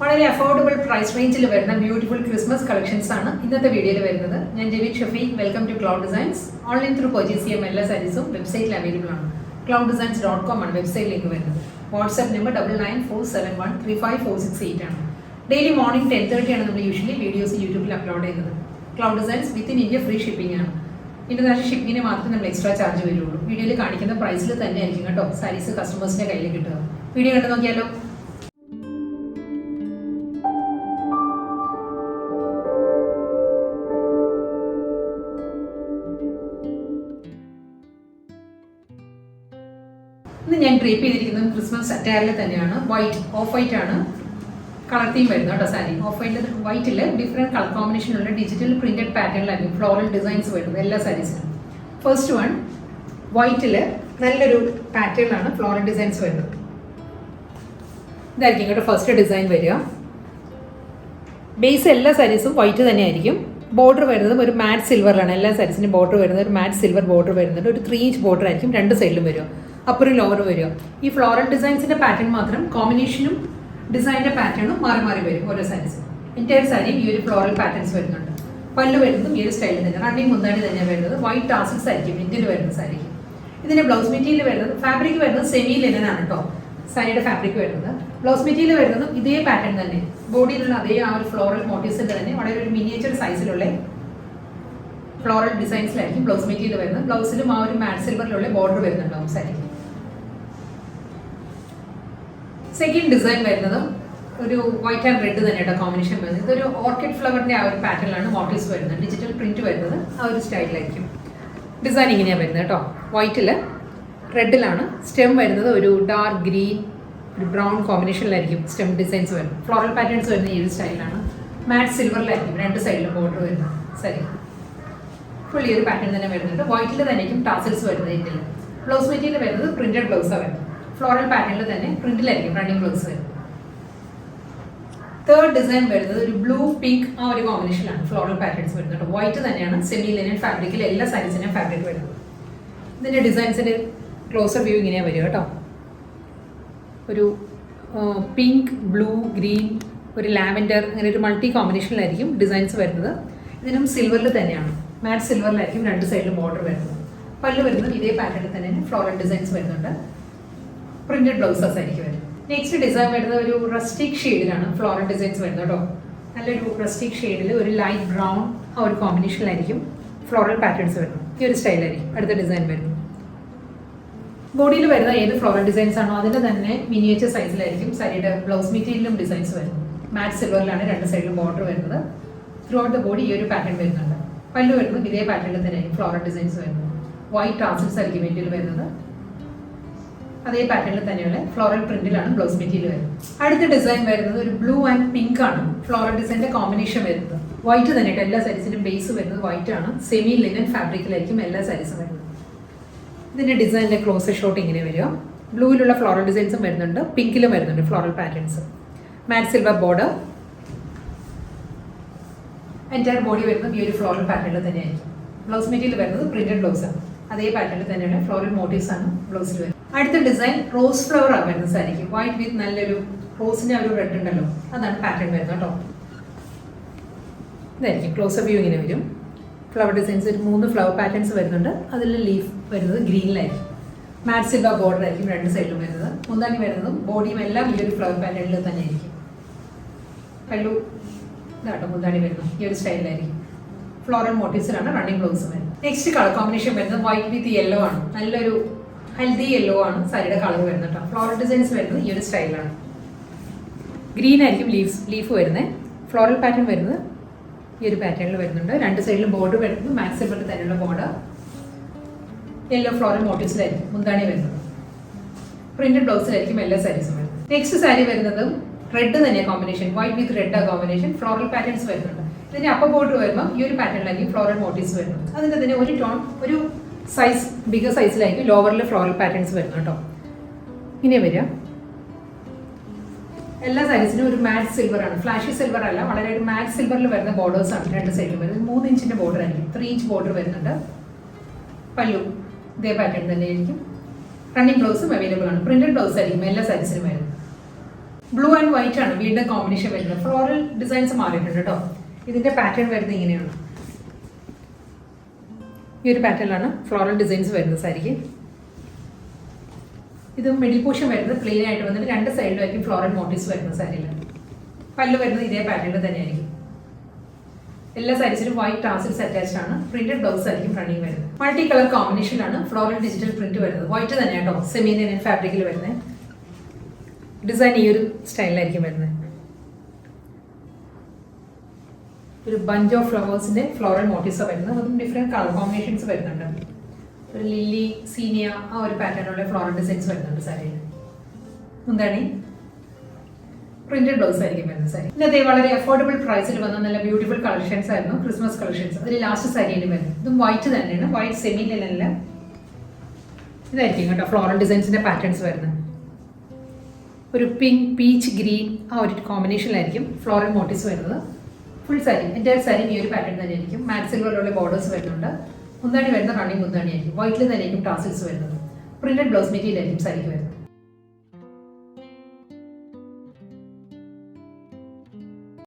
വളരെ affordable price റേഞ്ചിൽ വരുന്ന ബ്യൂട്ടിഫുൾ ക്രിസ്മസ് കളക്ഷൻസ് ആണ് ഇന്നത്തെ വീഡിയോയിൽ വരുന്നത്. ഞാൻ Jevik Shafeeq. Welcome to Cloud Designs. Online through purchase ചെയ്യാൻ എല്ലാ സാരീസും വെബ്സൈറ്റിൽ അവൈലബിൾ ആണ്. clouddesigns.com ആണ് വെബ്സൈറ്റിലേക്ക് വരുന്നത്. വാട്സ്ആപ്പ് നമ്പർ 9947135468 ആണ്. ഡെയിലി മോർണിംഗ് 10:30 ആണ് നമ്മൾ യൂഷ്വലി വീഡിയോസ് യൂട്യൂബിൽ അപ്ലോഡ് ചെയ്യുന്നത്. Cloud designs within India free shipping ആണ്. ഇന്റർനാഷണൽ ഷിപ്പിങ്ങിന് മാത്രമേ നമ്മൾ എക്സ്ട്രാ ചാർജ് വരുള്ളൂ. വീഡിയോയിൽ കാണിക്കുന്ന പ്രൈസിൽ തന്നെ ആയിരിക്കും കേട്ടോ സാരീസ് കസ്റ്റമേഴ്സിന്റെ കയ്യിൽ കിട്ടുക. വീഡിയോ കണ്ടു നോക്കിയാലോ. ഇന്ന് ഞാൻ ഡ്രേപ്പ് ചെയ്തിരിക്കുന്നത് ക്രിസ്മസ് അറ്റയറിൽ തന്നെയാണ്. വൈറ്റ്, ഓഫ് വൈറ്റ് ആണ് കളർ തീം വരുന്നത് കേട്ടോ സാരി. ഓഫ് വൈറ്റിൽ ഡിഫറെൻറ്റ് കളർ കോമ്പിനേഷനുള്ള ഡിജിറ്റൽ പ്രിന്റഡ് പാറ്റേണിലായിരിക്കും ഫ്ലോറൽ ഡിസൈൻസ് വരുന്നത് എല്ലാ സാരീസിനും. ഫസ്റ്റ് വൺ വൈറ്റിൽ നല്ലൊരു പാറ്റേണിലാണ് ഫ്ലോറൽ ഡിസൈൻസ് വരുന്നത്. ഇതായിരിക്കും കേട്ടോ ഫസ്റ്റ് ഡിസൈൻ വരിക. ബേസ് എല്ലാ സാരീസും വൈറ്റ് തന്നെയായിരിക്കും. ബോർഡർ വരുന്നത് ഒരു മാറ്റ് സിൽവറിലാണ്. എല്ലാ സാരീസിനും ബോർഡർ വരുന്നത് ഒരു മാറ്റ് സിൽവർ ബോർഡർ വരുന്നുണ്ട്. ഒരു 3 ഇഞ്ച് ബോർഡർ ആയിരിക്കും രണ്ട് സൈഡിലും വരിക. അപ്പുറം ലോവർ വരിക. ഈ ഫ്ലോറൽ ഡിസൈൻസിന്റെ പാറ്റേൺ മാത്രം കോമ്പിനേഷനും ഡിസൈനിന്റെ പാറ്റേണും മാറി മാറി വരും ഓരോ സാരീസും. എൻറ്റയർ സാരിയും ഈ ഒരു ഫ്ലോറൽ പാറ്റേൺസ് വരുന്നുണ്ട്. പല്ല് വരുന്നതും ഈ ഒരു സ്റ്റൈലിൽ തന്നെ റണ്ണിങ് മുന്താണി തന്നെയാണ് വരുന്നത്. വൈറ്റ് ടാസിൽസ് ആയിരിക്കും ഇന്ത്യയിൽ വരുന്ന സാരിക്ക്. ഇതിന്റെ ബ്ലൗസ് മെറ്റീരിയൽ വരുന്നത് ഫാബ്രിക് വരുന്നത് സെമി ലിനൻ ആണ് കേട്ടോ സാരിയുടെ ഫാബ്രിക് വരുന്നത്. ബ്ലൗസ് മെറ്റീരിയൽ വരുന്നതും ഇതേ പാറ്റേൺ തന്നെ, ബോഡിയിലുള്ള അതേ ആ ഒരു ഫ്ലോറൽ മോട്ടീവ്സിന്റെ തന്നെ വളരെ ഒരു മിനിയേച്ചർ സൈസിലുള്ള ഫ്ലോറൽ ഡിസൈൻസിലായിരിക്കും ബ്ലൗസ് മെറ്റീരിയൽ വരുന്നത്. ബ്ലൗസിലും ആ ഒരു മാറ്റ് സിൽവറിലുള്ള ബോർഡർ വരുന്നുണ്ടാവും സാരിക്ക്. സെക്കൻഡ് ഡിസൈൻ വരുന്നതും ഒരു വൈറ്റ് ആൻഡ് റെഡ് തന്നെയാണ് കോമ്പിനേഷൻ വരുന്നത്. ഇതൊരു ഓർക്കിഡ് ഫ്ലവറിന്റെ ആ ഒരു പാറ്റേണിലാണ് മോട്ടീവ്സ് വരുന്നത്. ഡിജിറ്റൽ പ്രിന്റ് വരുന്നത് ആ ഒരു സ്റ്റൈലിലായിരിക്കും. ഡിസൈൻ ഇങ്ങനെയാണ് വരുന്നത് കേട്ടോ. വൈറ്റിൽ റെഡിലാണ് സ്റ്റെം വരുന്നത്. ഒരു ഡാർക്ക് ഗ്രീൻ ഒരു ബ്രൗൺ കോമ്പിനേഷനിലായിരിക്കും സ്റ്റെം ഡിസൈൻസ് വരുന്നത്. ഫ്ലോറൽ പാറ്റേൺസ് വരുന്നത് ഈ ഒരു സ്റ്റൈലാണ്. മാറ്റ് സിൽവറിലായിരിക്കും രണ്ട് സൈഡിലും ബോർഡർ വരുന്നത്. ശരി, ഫുൾ ഈ ഒരു പാറ്റേൺ തന്നെ വരുന്നുണ്ട്. വൈറ്റിൽ തന്നെയായിരിക്കും ടാസിൽസ് വരുന്നത്. ഇതിൽ ബ്ലൗസ് മെറ്റീരിയൽ വരുന്നത് പ്രിന്റഡ് ബ്ലൗസാണ് വരുന്നത്. ഫ്ലോറൽ പാറ്റേണിൽ തന്നെ പ്രിന്റിലായിരിക്കും റണ്ണിങ് ബ്ലൗസ് വരുന്നത്. തേർഡ് ഡിസൈൻ വരുന്നത് ഒരു ബ്ലൂ പിങ്ക് ആ ഒരു കോമ്പിനേഷനിലാണ് ഫ്ലോറൽ പാറ്റേൺസ് വരുന്നത്. വൈറ്റ് തന്നെയാണ് സെമി ലിനൻ ഫാബ്രിക്കിൽ എല്ലാ സാരീസിനും ഫാബ്രിക് വരുന്നത്. ഇതിന്റെ ഡിസൈൻസിന്റെ ക്ലോസർ വ്യൂ ഇങ്ങനെയാണ് വരിക കേട്ടോ. ഒരു പിങ്ക്, ബ്ലൂ, ഗ്രീൻ, ഒരു ലാവൻഡർ അങ്ങനെ ഒരു മൾട്ടി കോമ്പിനേഷനിലായിരിക്കും ഡിസൈൻസ് വരുന്നത്. ഇതിനും സിൽവറിൽ തന്നെയാണ്, മാറ്റ് സിൽവറിലായിരിക്കും രണ്ട് സൈഡിലും ബോർഡർ വരുന്നത്. പല്ല് വരുന്നത് ഇതേ പാറ്റേണിൽ തന്നെ ഫ്ലോറൽ ഡിസൈൻസ് വരുന്നുണ്ട്. പ്രിന്റഡ് ബ്ലൗസസ് ആയിരിക്കും വരുന്നത്. നെക്സ്റ്റ് ഡിസൈൻ വരുന്നത് ഒരു റസ്റ്റിക് ഷെയ്ഡിലാണ് ഫ്ലോറൽ ഡിസൈൻസ് വരുന്നത് കേട്ടോ. നല്ലൊരു റസ്റ്റിക് ഷെയ്ഡിൽ ഒരു ലൈറ്റ് ബ്രൗൺ ആ ഒരു കോമ്പിനേഷനിലായിരിക്കും ഫ്ലോറൽ പാറ്റേൺസ് വരുന്നത്. ഈ ഒരു സ്റ്റൈലായിരിക്കും അടുത്ത ഡിസൈൻ വരുന്നത്. ബോഡിയിൽ വരുന്ന ഏത് ഫ്ലോറൽ ഡിസൈൻസ് ആണോ അതിൻ്റെ തന്നെ മിനിയേച്ചർ സൈസിലായിരിക്കും സാരിയുടെ ബ്ലൗസ് മെറ്റീരിയലും ഡിസൈൻസ് വരുന്നത്. മാറ്റ് സിൽവറിലാണ് രണ്ട് സൈഡിലും ബോർഡർ വരുന്നത്. ത്രൂ ഔട്ട് ദ ബോഡി ഈ ഒരു പാറ്റേൺ വരുന്നുണ്ട്. പല്ല് വരുന്നത് ഇതേ പാറ്റേണിൽ തന്നെയായിരിക്കും ഫ്ലോറൽ ഡിസൈൻസ് വരുന്നത്. വൈറ്റ് ടാസിൽസ് ആയിരിക്കും മെറ്റീരിയൽ വരുന്നത്. അതേ പാറ്റേണിൽ തന്നെയുള്ള ഫ്ലോറൽ പ്രിന്റിലാണ് ബ്ലൗസ് മെറ്റീരിയൽ വരുന്നത്. അടുത്ത ഡിസൈൻ വരുന്നത് ഒരു ബ്ലൂ ആൻഡ് പിങ്ക് ആണ് ഫ്ലോറൽ ഡിസൈൻ്റെ കോമ്പിനേഷൻ വരുന്നത്. വൈറ്റ് തന്നെയായിട്ട് എല്ലാ സാരീസിനും ബേസ് വരുന്നത് വൈറ്റ് ആണ്. സെമി ലിനൻ ഫാബ്രിക്കിലായിരിക്കും എല്ലാ സാരീസും വരുന്നത്. ഇതിന്റെ ഡിസൈനിന്റെ ക്ലോസർ ഷോട്ട് ഇങ്ങനെ വരിക. ബ്ലൂവിലുള്ള ഫ്ലോറൽ ഡിസൈൻസും വരുന്നുണ്ട്, പിങ്കിലും വരുന്നുണ്ട് ഫ്ലോറൽ പാറ്റേൺസ്. മാറ്റ് സിൽവർ ബോർഡർ. എൻറ്റയർ ബോഡി വരുന്നത് ഈ ഒരു ഫ്ലോറൽ പാറ്റേണിൽ തന്നെയായിരിക്കും. ബ്ലൗസ് മെറ്റീരിയൽ വരുന്നത് പ്രിന്റഡ് ബ്ലൗസ് ആണ്. അതേ പാറ്റേണിൽ തന്നെയുള്ള ഫ്ലോറൽ മോട്ടീവ്സ് ആണ് ബ്ലൗസിൽ വരുന്നത്. അടുത്ത ഡിസൈൻ റോസ് ഫ്ലവർ ആണ് വരുന്നത് സാരിക്ക്. വൈറ്റ് വിത്ത് നല്ലൊരു റോസിന്റെ ഒരു റെഡ് ഉണ്ടല്ലോ, അതാണ് പാറ്റേൺ വരുന്നത് കേട്ടോ. ഇതായിരിക്കും ക്ലോസർ വ്യൂ ഇങ്ങനെ വരും. ഫ്ലവർ ഡിസൈൻസ് ഒരു 3 ഫ്ലവർ പാറ്റേൺസ് വരുന്നുണ്ട്. അതിൽ ലീഫ് വരുന്നത് ഗ്രീനിലായിരിക്കും. മാറ്റ് സിൽവർ ബോർഡർ ആയിരിക്കും രണ്ട് സൈഡിലും വരുന്നത്. മുന്താണി വരുന്നതും ബോഡിയും എല്ലാം ഈ ഒരു ഫ്ലവർ പാറ്റേണിൽ തന്നെയായിരിക്കും. പല്ലു ഇതാട്ടോ മുന്താണി വരുന്നത് ഈ ഒരു സ്റ്റൈലിലായിരിക്കും. ഫ്ലോറൽ മോട്ടീവ്സിലാണ് റണ്ണിങ് ബ്ലൗസ് വരുന്നത്. നെക്സ്റ്റ് കളർ കോമ്പിനേഷൻ വരുന്നത് വൈറ്റ് വിത്ത് യെല്ലോ ആണ്. നല്ലൊരു ഹെൽത്തി യെല്ലോ ആണ് സാരിയുടെ കളർ വരുന്നത് കേട്ടോ. ഫ്ലോറൽ ഡിസൈൻസ് വരുന്നത് ഈ ഒരു സ്റ്റൈലാണ്. ഗ്രീൻ ആയിരിക്കും ലീഫ് വരുന്നത്. ഫ്ലോറൽ പാറ്റേൺ വരുന്നത് ഈ ഒരു പാറ്റേണിൽ വരുന്നുണ്ട്. രണ്ട് സൈഡിലും ബോർഡർ വരുന്നത് മാറ്റ് സിൽവറിൽ തന്നെയുള്ള ബോർഡർ. യെല്ലോ ഫ്ലോറൽ മോട്ടീവ്സിലായിരിക്കും മുന്താണി വരുന്നത്. പ്രിന്റഡ് ബ്ലൗസിലായിരിക്കും എല്ലാ സാരീസും വരുന്നത്. നെക്സ്റ്റ് സാരി വരുന്നത് റെഡ് തന്നെയാണ് കോമ്പിനേഷൻ. വൈറ്റ് വിത്ത് റെഡ് ആ കോമ്പിനേഷൻ. ഫ്ലോറൽ പാറ്റേൺസ് വരുന്നുണ്ട്. ഇതിന്റെ അപ്പർ ബോർഡർ വരുമ്പോൾ ഈ ഒരു പാറ്റേണിലായിരിക്കും ഫ്ലോറൽ മോട്ടീവ്സ് വരുന്നത്. അതിന്റെ തന്നെ ഒരു ടോൺ ഒരു സൈസ് ബിഗർ സൈസിലായിരിക്കും ലോവറിൽ ഫ്ലോറൽ പാറ്റേൺസ് വരുന്നത് കേട്ടോ. ഇങ്ങനെ വരിക. എല്ലാ സാരീസിനും ഒരു മാറ്റ് സിൽവർ ആണ്, ഫ്ലാഷി സിൽവർ അല്ല, വളരെ ഒരു മാറ്റ് സിൽവറിൽ വരുന്ന ബോർഡേഴ്സ് ആണ് രണ്ട് സൈഡിലും വരുന്നത്. 3 ഇഞ്ചിന്റെ ബോർഡർ ആയിരിക്കും. 3 ഇഞ്ച് ബോർഡർ വരുന്നുണ്ട്. പല്ലു ഇതേ പാറ്റേൺ തന്നെയായിരിക്കും. റണ്ണിങ് ബ്ലൗസും അവൈലബിൾ ആണ്. പ്രിന്റഡ് ബ്ലൗസ് ആയിരിക്കും എല്ലാ സാരീസിനും വരുന്നത്. ബ്ലൂ ആൻഡ് വൈറ്റ് ആണ് വീണ്ടും കോമ്പിനേഷൻ വരുന്നത്. ഫ്ലോറൽ ഡിസൈൻസ് മാറിയിട്ടുണ്ട് കേട്ടോ. ഇതിന്റെ പാറ്റേൺ വരുന്നത് ഇങ്ങനെയാണ്. ഈ ഒരു പാറ്റേണിലാണ് ഫ്ലോറൽ ഡിസൈൻസ് വരുന്നത് സാരിക്ക്. ഇത് മിഡിൽ പോർഷൻ വരുന്നത് പ്ലെയിൻ ആയിട്ട് വന്നിട്ട് രണ്ട് സൈഡിലായിരിക്കും ഫ്ലോറൽ മോട്ടീവ്സ് വരുന്നത് സാരിയിൽ. പല്ല് വരുന്നത് ഇതേ പാറ്റേണിൽ തന്നെയായിരിക്കും. എല്ലാ സാരീസിലും വൈറ്റ് ടാസിൽസ് അറ്റാച്ച്ഡ് ആണ്. പ്രിന്റഡ് ബ്ലൗസ് ആയിരിക്കും റണ്ണിങ് വരുന്നത്. മൾട്ടി കളർ കോമ്പിനേഷനിലാണ് ഫ്ലോറൽ ഡിജിറ്റൽ പ്രിന്റ് വരുന്നത്. വൈറ്റ് തന്നെ കേട്ടോ, സെമി ലിനൻ ഫാബ്രിക്കിൽ വരുന്നത്. ഡിസൈൻ ഈ ഒരു സ്റ്റൈലിലായിരിക്കും വരുന്നത്. ഒരു ബഞ്ച് ഓഫ് ഫ്ലവേഴ്സിന്റെ ഫ്ലോറൽ മോട്ടീവ്സ് വരുന്നത്. അതും ഡിഫറെന്റ് കളർ കോമ്പിനേഷൻസ് വരുന്നുണ്ട്. ഒരു ലില്ലി, സീനിയ ആ ഒരു പാറ്റേണുള്ള ഫ്ലോറൽ ഡിസൈൻസ് വരുന്നുണ്ട് സാരിയിൽ. മുന്താണി പ്രിന്റഡ് ബ്ലൗസ് ആയിരിക്കും വരുന്നത് സാരി. ഇന്നത്തെ വളരെ അഫോർഡബിൾ പ്രൈസിൽ വന്ന നല്ല ബ്യൂട്ടിഫുൾ കളക്ഷൻസ് ആയിരുന്നു, ക്രിസ്മസ് കളക്ഷൻസ്. അതിൽ ലാസ്റ്റ് സാരിയിലും വരുന്നത് ഇതും വൈറ്റ് തന്നെയാണ്. വൈറ്റ് സെമി ലിനനിൽ ഇതായിരിക്കും കേട്ടോ ഫ്ലോറൽ ഡിസൈൻസിന്റെ പാറ്റേൺസ് വരുന്നത്. ഒരു പിങ്ക്, പീച്ച്, ഗ്രീൻ ആ ഒരു കോമ്പിനേഷനിലായിരിക്കും ഫ്ലോറൽ മോട്ടീവ്സ് വരുന്നത്. ഫുൾ സാരി എൻ്റെ സാരി ഈ ഒരു പാറ്റേൺ തന്നെയായിരിക്കും. മാറ്റ് സിൽവറിലുള്ള ബോർഡേഴ്സ് വരുന്നുണ്ട്. മുന്താണി വരുന്ന റണ്ണിങ് മുന്താണി ആയിരിക്കും. വൈറ്റിൽ തന്നെയായിരിക്കും ടാസിൽസ് വരുന്നത്. പ്രിന്റഡ് ബ്ലൗസ് മെറ്റീരിയൽ ആയിരിക്കും സാരിക്ക് വരുന്നത്.